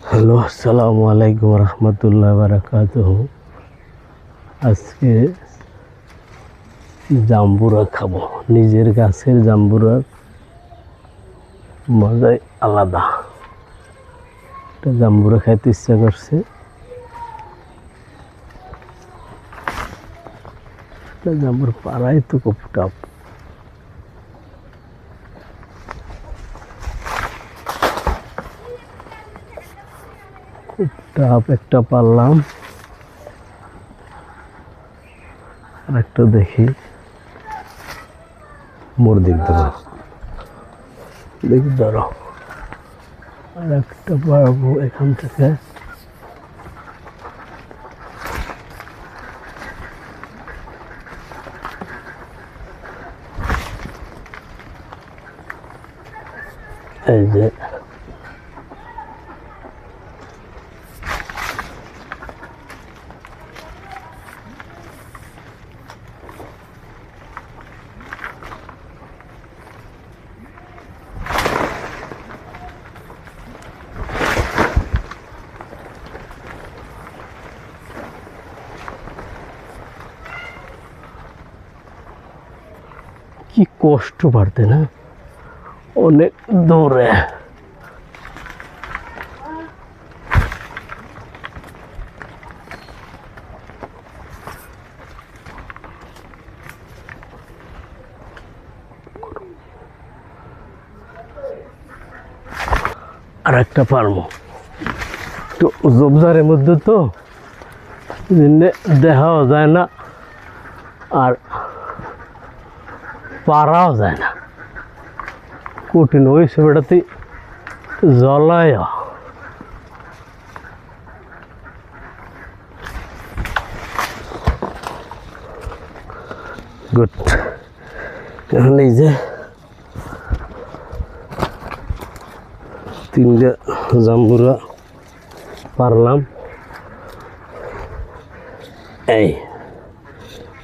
Hello, আসসালামু আলাইকুম রহমতুল্লাহ বারাকাতুহু। আজকে জাম্বুরা খাবো। নিজের গাছের জাম্বুরার মজাই আলাদা। একটা জাম্বুরা খাইতে ইচ্ছা করছে। জাম্বুর পাড়াই তো খুব টাপ। খুব টাপ একটা পারলাম, আর একটা দেখি মোর দিক ধরো আর একটা পারবো এখান থেকে। এই যে কি কষ্ট পারতে না, অনেক দূরে। আর একটা পারবো তো জবজারের মধ্যে তো দেখাও যায় না আর পারাও যায় না, কঠিন ওই ছবিটাতে জলায়। গুড। এখন এই যে তিনটা জাম্বুরা পারলাম। এই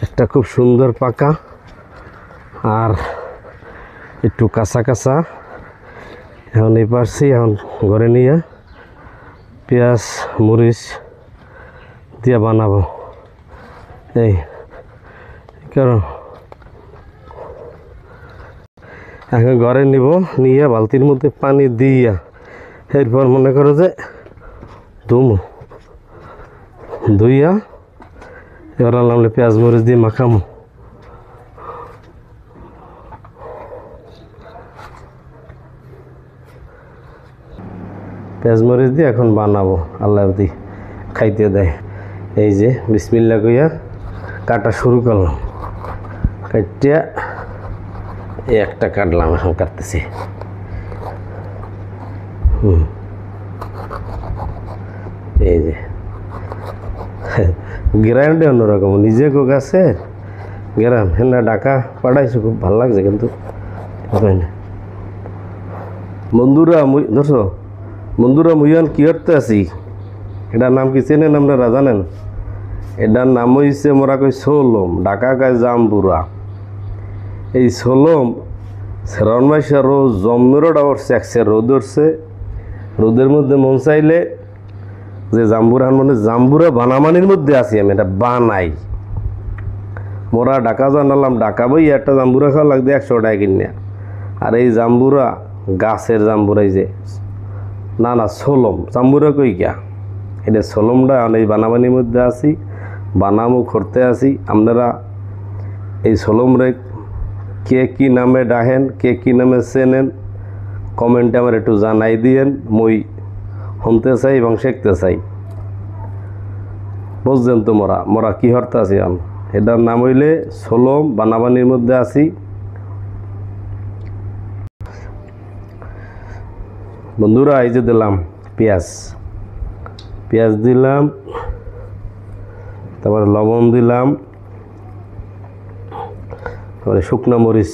একটা খুব সুন্দর পাকা, আর একটু কাঁচা কাঁচা। এখন এই পারছি, এখন ঘরে নিয়ে পেঁয়াজ মরিচ দিয়ে বানাবো। এই কারণ এখন ঘরে নিব, নিয়ে বালতির মধ্যে পানি দিয়া এরপর মনে করো যে ধুইয়া এবার আনলাম পেঁয়াজ মরিচ দিয়ে মাখামো। পেঁয়াজ মরিচ দিয়ে এখন বানাবো, আল্লাহ দি খাইতে দেয়। এই যে বিসমিল্লাহ কইয়া কাটা শুরু করলাম, কাটিয়া এই একটা কাটলাম, এখন কাটতেছি। এই যে গ্রাইন্ডে অন্যরকম, নিজে গো গাছের গ্রাম হেনা ঢাকা পাঠাইছো, খুব ভালো লাগছে। কিন্তু বন্ধুরা ধরছো, বন্ধুরা মুইয়ান কি করতে আছি, এটার নাম কি চেনেন আপনারা জানেন? এটার নাম হইছে মোরা কই সোলম, ঢাকা গায়ে জাম্বুরা। এই সোলম শ্রাবণ মাসে রোজ জম্মেরোটা উঠছে, একসে রোদ উঠছে। রোদের মধ্যে মন চাইলে যে জাম্বুরা, মানে জাম্বুরা বানামানির মধ্যে আছি আমি, এটা বানাই। মোরা ঢাকা জানালাম, ঢাকা বই একটা জাম্বুরা খাওয়া লাগবে 100 টাকা কিনে। আর এই জাম্বুরা গাছের জাম্বুরাই যে না সোলম জাম্বুরা কই গিয়া, এটা সোলমটা এই বানাবানির মধ্যে আছি, বানামো করতে আছি। আপনারা এই সোলম রে কে কি নামে ডাহেন, কে কি নামে চেনেন, কমেন্টে আমার একটু জানাই দিয়েন। মই শুনতে চাই এবং শিখতে চাই। বুঝছেন তো মোরা কি হরতে আছি? এটার নাম হইলে সোলম, বানাবানির মধ্যে আছি। বন্ধুরা এই যে দিলাম পেঁয়াজ দিলাম, তারপরে লবণ দিলাম, তারপরে শুকনো মরিচ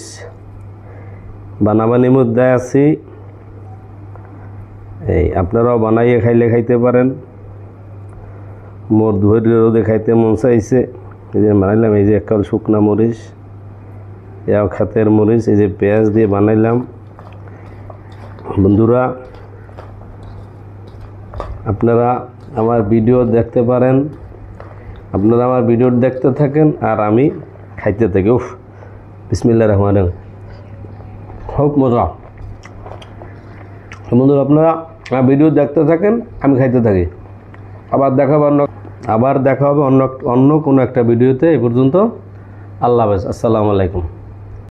বানাবানির মধ্যে আছি। এই আপনারাও বানাইয়ে খাইতে পারেন। মোর ধৈর্য রোদে খাইতে মন চাইছে, এই যে বানাইলাম। এই যে একাল শুকনা মরিচ, এও খাতের মরিচ, এই যে পেঁয়াজ দিয়ে বানাইলাম। বন্ধুরা আপনারা আমার ভিডিও দেখতে পারেন, আপনারা আমার ভিডিও দেখতে থাকেন আর আমি খাইতে থাকি। উফ, বিসমিল্লাহির রহমানির রহিম, খুব মজা। বন্ধুরা আপনারা আমার ভিডিও দেখতে থাকেন, আমি খাইতে থাকি। আবার দেখা হবে অন্য কোনো একটা ভিডিওতে। এই পর্যন্ত আল্লাহ হাফেজ, আসসালামু আলাইকুম।